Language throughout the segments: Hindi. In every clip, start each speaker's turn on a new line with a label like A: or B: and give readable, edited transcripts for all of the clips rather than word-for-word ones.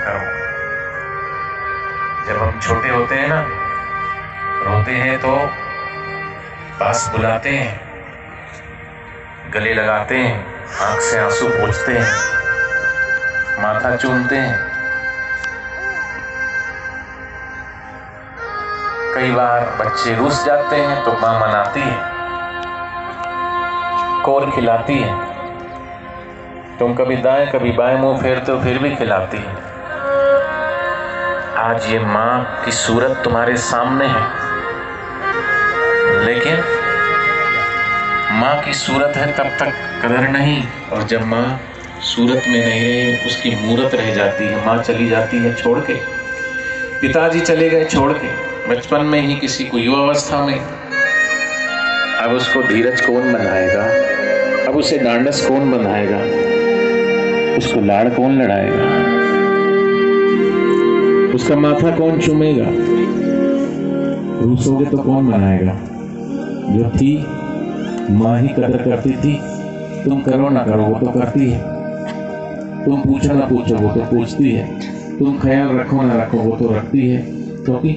A: करो। जब हम छोटे होते हैं ना, रोते हैं तो पास बुलाते हैं, गले लगाते हैं, आंख से आंसू पोंछते हैं, माथा चूमते हैं। कई बार बच्चे रूस जाते हैं तो मां मनाती है, कोल खिलाती है। तुम कभी दाएं कभी बाएं मुंह फेरते हो फिर भी खिलाती है। आज ये मां की सूरत तुम्हारे सामने है, लेकिन मां की सूरत है तब तक कदर नहीं, और जब मां सूरत में नहीं रही उसकी मूरत रह जाती है। मां चली जाती है छोड़ के, पिताजी चले गए छोड़ के बचपन में ही किसी को, युवावस्था में। अब उसको धीरज कौन बनाएगा, अब उसे डांडस कौन बनाएगा, उसको लाड़ कौन लड़ाएगा, उसका माथा कौन चूमेगा, रूसोगे तो कौन मनाएगा। जो थी माँ ही कदर करती थी, तुम करो ना करो वो तो करती है, तुम पूछो ना पूछो वो तो पूछती है, तुम ख्याल रखो ना रखो वो तो रखती है, क्योंकि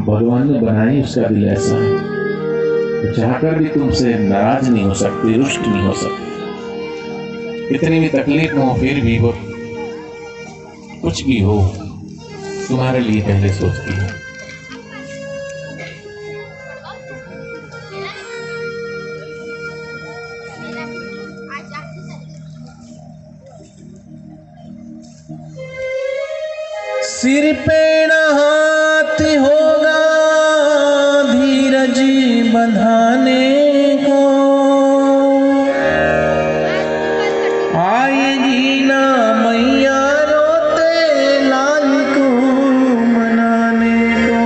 A: भगवान ने बनाई उसका दिल ऐसा है, तो चाहकर भी तुमसे नाराज नहीं हो सकती, रुष्ट नहीं हो सकती। इतनी भी तकलीफ हो फिर भी वो कुछ भी हो तुम्हारे लिए पहले सोचती है।
B: सिर पे न हाथ होगा धीरज बंधाने को, आएगी ना मैया रोते लाल को मनाने को।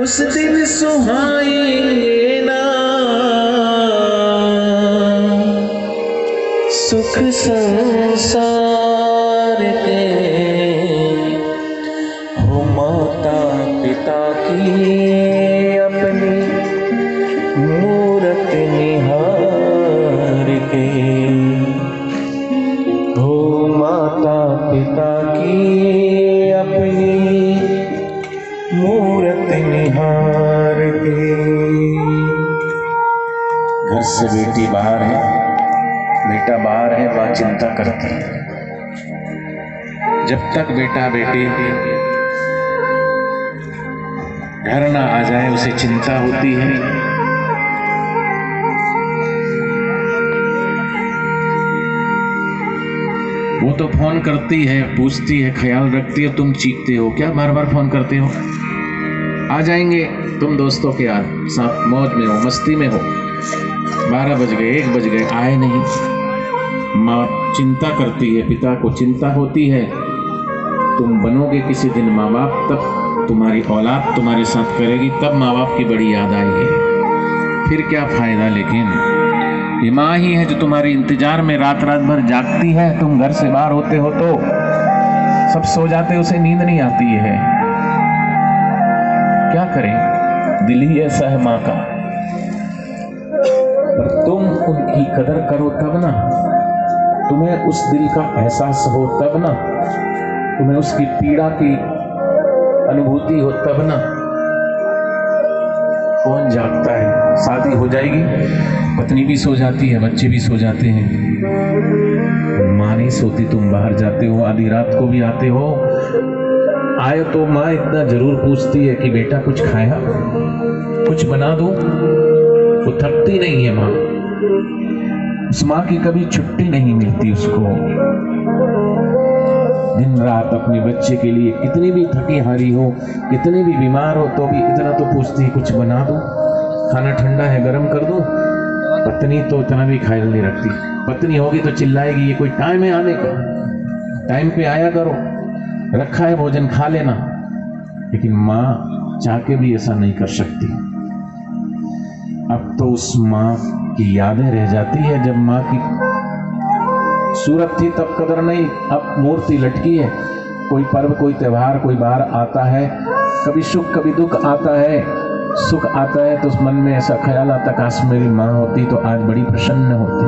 B: उस दिन सुहाएंगे ना सुख संसार के, हो माता पिता की अपनी मूरत निहार के, हो माता पिता की अपनी मूरत निहार के।
A: घर से बेटी बाहर है, बेटा बाहर है, मां चिंता करती है। जब तक बेटा बेटी घर ना आ जाए उसे चिंता होती है। वो तो फोन करती है, पूछती है, ख्याल रखती है, तुम चीखते हो क्या बार बार फोन करते हो। आ जाएंगे तुम दोस्तों के साथ मौज में हो, मस्ती में हो, 12 बज गए 1 बज गए, आए नहीं। माँ चिंता करती है, पिता को चिंता होती है, तुम बनोगे किसी दिन माँ बाप, तब तुम्हारी औलाद तुम्हारे साथ करेगी, तब माँ बाप की बड़ी याद आएगी, फिर क्या फायदा। लेकिन ये माँ ही है जो तुम्हारे इंतजार में रात रात भर जागती है। तुम घर से बाहर होते हो तो सब सो जाते, उसे नींद नहीं आती है, क्या करें, दिल ही ऐसा है माँ का। पर तुम उनकी कदर करो तब ना, तुम्हें उस दिल का एहसास हो तब ना, तुम्हें उसकी पीड़ा की अनुभूति हो तब ना। कौन जागता है, शादी हो जाएगी, पत्नी भी सो जाती है, बच्चे भी सो जाते हैं, माँ नहीं सोती। तुम बाहर जाते हो, आधी रात को भी आते हो, आए तो माँ इतना जरूर पूछती है कि बेटा कुछ खाया, कुछ बना दो। वो थकती नहीं है माँ, उस माँ की कभी छुट्टी नहीं मिलती उसको। दिन रात अपने बच्चे के लिए कितनी भी थकी हारी हो, कितने भी बीमार हो, तो भी इतना तो पूछती है कुछ बना दो, खाना ठंडा है गरम कर दो। पत्नी तो इतना भी ख्याल नहीं रखती। पत्नी होगी तो चिल्लाएगी, ये कोई टाइम है आने का, टाइम पे आया करो, रखा है भोजन खा लेना। लेकिन माँ चाह के भी ऐसा नहीं कर सकती। अब तो उस माँ की यादें रह जाती है। जब माँ की सूरत थी तब कदर नहीं, अब मूर्ति लटकी है। कोई पर्व, कोई त्योहार, कोई बार आता है, कभी सुख कभी दुख आता है। सुख आता है तो उस मन में ऐसा ख्याल आता, काश मेरी माँ होती तो आज बड़ी प्रसन्न होती,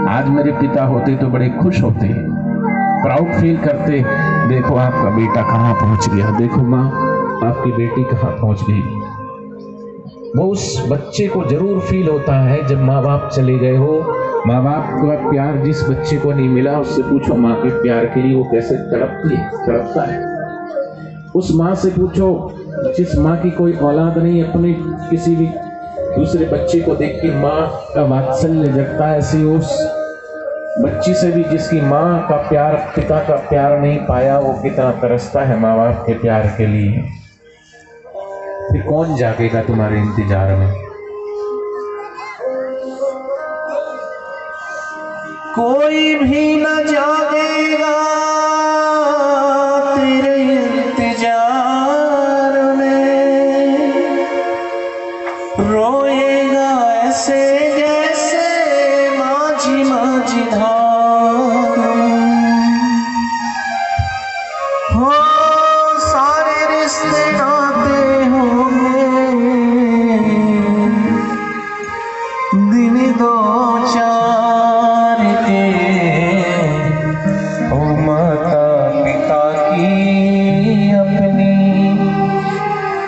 A: आज मेरे पिता होते तो बड़े खुश होते। प्राउड फील करते, देखो आपका बेटा कहाँ पहुंच गया, देखो माँ आपकी बेटी कहाँ पहुंच गई। वो उस बच्चे को जरूर फील होता है जब माँ बाप चले गए हो। माँ बाप का प्यार जिस बच्चे को नहीं मिला, उससे पूछो माँ के प्यार के लिए वो कैसे तड़पता है। उस माँ से पूछो जिस माँ की कोई औलाद नहीं, अपने किसी भी दूसरे बच्चे को देख के माँ का वात्सल्य जगता है, ऐसे उस बच्ची से भी जिसकी माँ का प्यार, पिता का प्यार नहीं पाया, वो कितना तरसता है माँ बाप के प्यार के लिए। फिर कौन जागेगा तुम्हारे इंतजार में?
B: कोई भी न जागेगा तेरे इंतजार में, रोएगा ऐसे जैसे माझी माझी धार हो। सारे रिश्ते नाते होंगे दिन दो चार के, ओ माता पिता की अपनी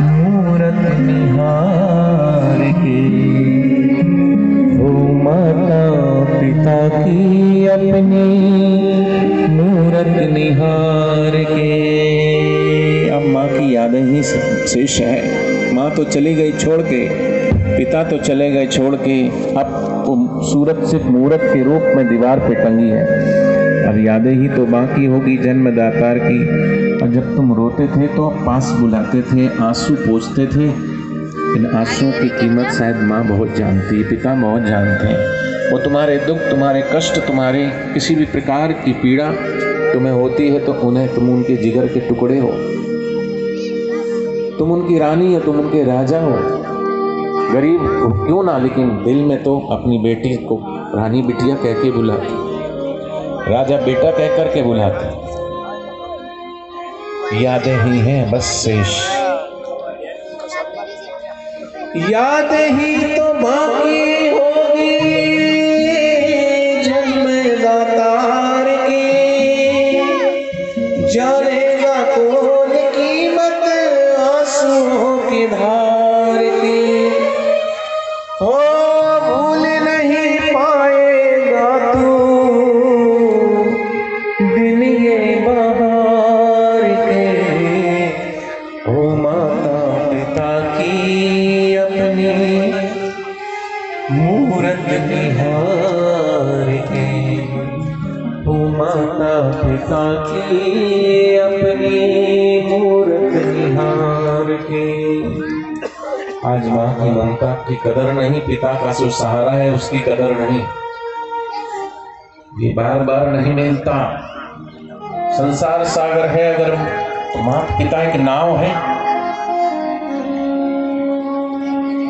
B: मूरत निहार के, ओ माता पिता की अपनी मूरत निहार के। अब माँ की यादें ही शेष है। माँ तो चली गई छोड़ के, पिता तो चले गए छोड़ के, अब वो सूरत सिर्फ मूरत के रूप में दीवार पे टंगी है। अब यादें ही तो बाकी होगी जन्मदातार की। और जब तुम रोते थे तो पास बुलाते थे, आंसू पोंछते थे। इन आंसुओं की कीमत शायद माँ बहुत जानती है, पिता बहुत जानते हैं। वो तुम्हारे दुख, तुम्हारे कष्ट, तुम्हारे किसी भी प्रकार की पीड़ा तुम्हें होती है तो उन्हें, तुम उनके जिगर के टुकड़े हो, तुम उनकी रानी हो, तुम उनके राजा हो। गरीब हो क्यों ना, लेकिन दिल में तो अपनी बेटी को रानी बिटिया कह के बुलाते, राजा बेटा कह कर के बुलाते। यादें ही हैं बस शेष, यादें ही तो बाकी होगी जन्मदातार की। जानेगा कौन कीमत आंसुओं की धार की, हो भूल नहीं पाएगा तू दिन ये बहार के, ओ माता पिता की अपनी मूरत निहार के, ओ माता पिता की अपनी मूरत निहार के। आज माँ की ममता की कदर नहीं, पिता का जो सहारा है उसकी कदर नहीं, ये बार बार नहीं मिलता। संसार सागर है, अगर माँ पिता एक नाव है,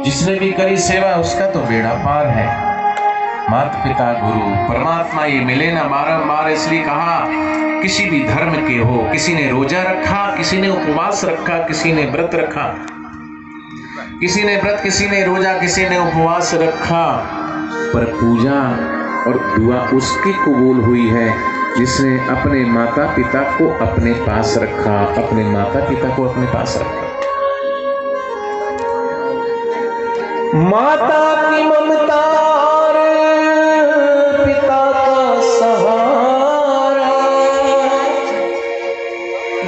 B: जिसने भी करी सेवा उसका तो बेड़ा पार है। माता पिता गुरु परमात्मा ये मिले ना बारंबार, इसलिए कहा किसी भी धर्म के हो, किसी ने रोजा रखा, किसी ने उपवास रखा, किसी ने व्रत रखा, किसी ने व्रत, किसी ने रोजा, किसी ने उपवास रखा, पर पूजा और दुआ उसकी कबूल हुई है जिसने अपने माता पिता को अपने पास रखा, अपने माता पिता को अपने पास रखा। माता की ममता और पिता का सहारा,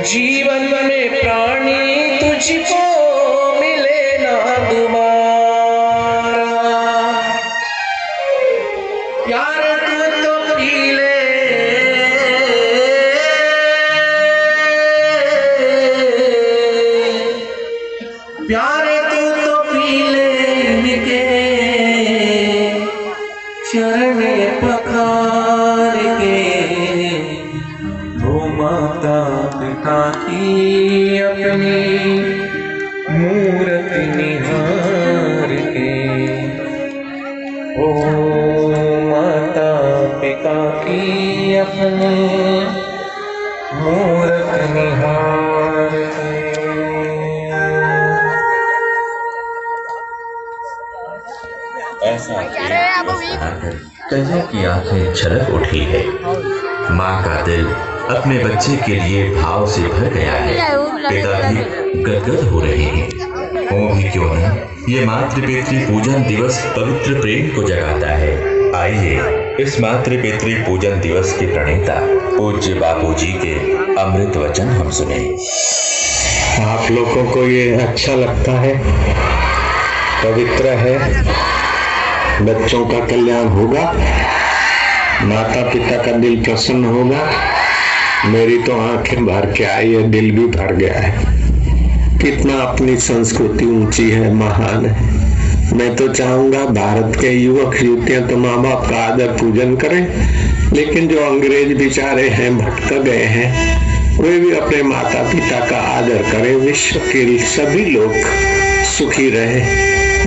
B: जीवन में प्राणी तुझको मिले ना दोबारा। प्यार तू तो पी ले, प्यार तू तो पी ले इनके चरण पखार के, ओ माता पिता की अपनी मूरत निहार के, ओ माता पिता की अपनी मूरत निहार के।
C: ऐसा कजों की आंखें छलक उठी है, माँ का दिल अपने बच्चे के लिए भाव से भर गया है। पिता भी गदगद हो रहे हैं। हो भी क्यों न, ये मातृ-पितृ पूजन दिवस पवित्र प्रेम को जगाता है। आइए इस मातृ-पितृ पूजन दिवस के प्रणेता पूज्य बापू जी के अमृत वचन हम सुने।
D: आप लोगों को ये अच्छा लगता है, पवित्र है, बच्चों का कल्याण होगा, माता पिता का दिल प्रसन्न होगा। मेरी तो आंखें भर के आई है, दिल भी भर गया है। कितना अपनी संस्कृति ऊंची है, महान है। मैं तो चाहूंगा भारत के युवक युवतियां तो माँ बाप का आदर पूजन करें, लेकिन जो अंग्रेज बेचारे हैं, भटक गए हैं, वे भी अपने माता पिता का आदर करें। विश्व के सभी लोग सुखी रहे,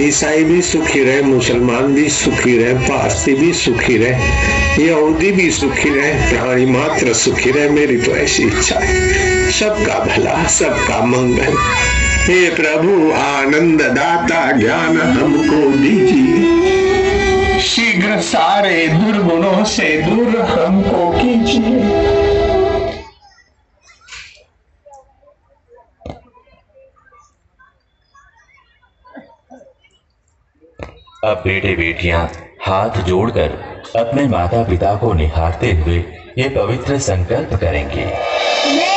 D: ईसाई भी सुखी रहे, मुसलमान भी सुखी रहे, पारसी भी सुखी रहे, यहूदी भी सुखी रहे, प्राणी मात्र सुखी रहे। मेरी तो ऐसी इच्छा है, सबका भला, सबका मंगल। हे प्रभु आनंद दाता ज्ञान हमको दीजिए, शीघ्र सारे दुर्गुणों से दूर हमको कीजिए।
C: अब बेटे बेटियां हाथ जोड़कर अपने माता पिता को निहारते हुए ये पवित्र संकल्प करेंगे।
E: मैं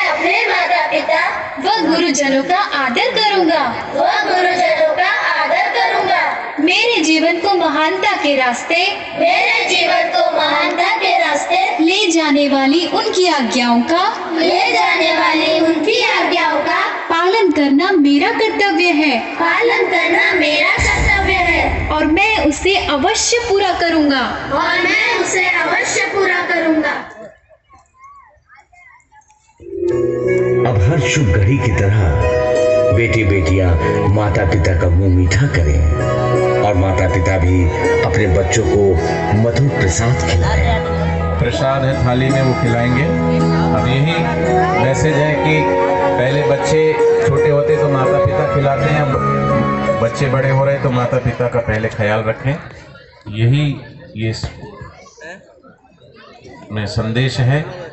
E: अपने माता पिता व गुरुजनों का आदर करूंगा। मेरे जीवन को महानता के रास्ते ले जाने वाली उनकी आज्ञाओं का पालन करना मेरा कर्तव्य है। और मैं उसे अवश्य पूरा करूंगा।
F: अब हर शुभ घड़ी की तरह बेटे बेटियां माता पिता का मुंह मीठा करें और माता पिता भी अपने बच्चों को मधुर प्रसाद खिलाएं।
A: प्रसाद है थाली में, वो खिलाएंगे। अब यही मैसेज है कि पहले बच्चे छोटे होते तो माता पिता खिलाते हैं, अब बच्चे बड़े हो रहे तो माता पिता का पहले ख्याल रखें। यही ये में संदेश है।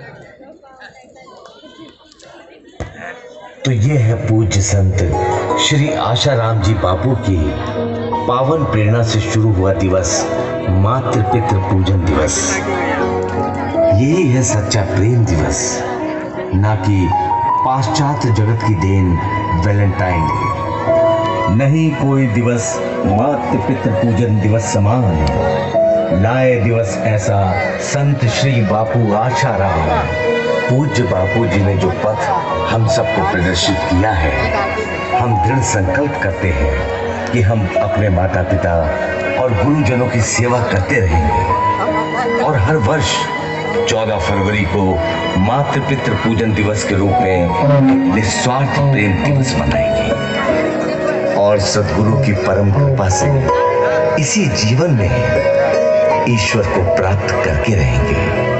F: तो ये है पूज्य संत श्री आशाराम जी बापू की पावन प्रेरणा से शुरू हुआ दिवस मातृ पितृ पूजन दिवस। यही है सच्चा प्रेम दिवस, ना कि पाश्चात्य जगत की देन वैलेंटाइन डे। नहीं कोई दिवस मातृ पितृ पूजन दिवस समान लाए दिवस ऐसा संत श्री बापू आशाराम पूज्य बापू जी ने जो पथ हम सबको प्रदर्शित किया है। हम दृढ़ संकल्प करते हैं कि हम अपने माता पिता और गुरुजनों की सेवा करते रहेंगे और हर वर्ष 14 फरवरी को मातृ पितृ पूजन दिवस के रूप में निस्वार्थ प्रेम दिवस मनाएंगे और सद्गुरु की परम कृपा से इसी जीवन में ईश्वर को प्राप्त करके रहेंगे।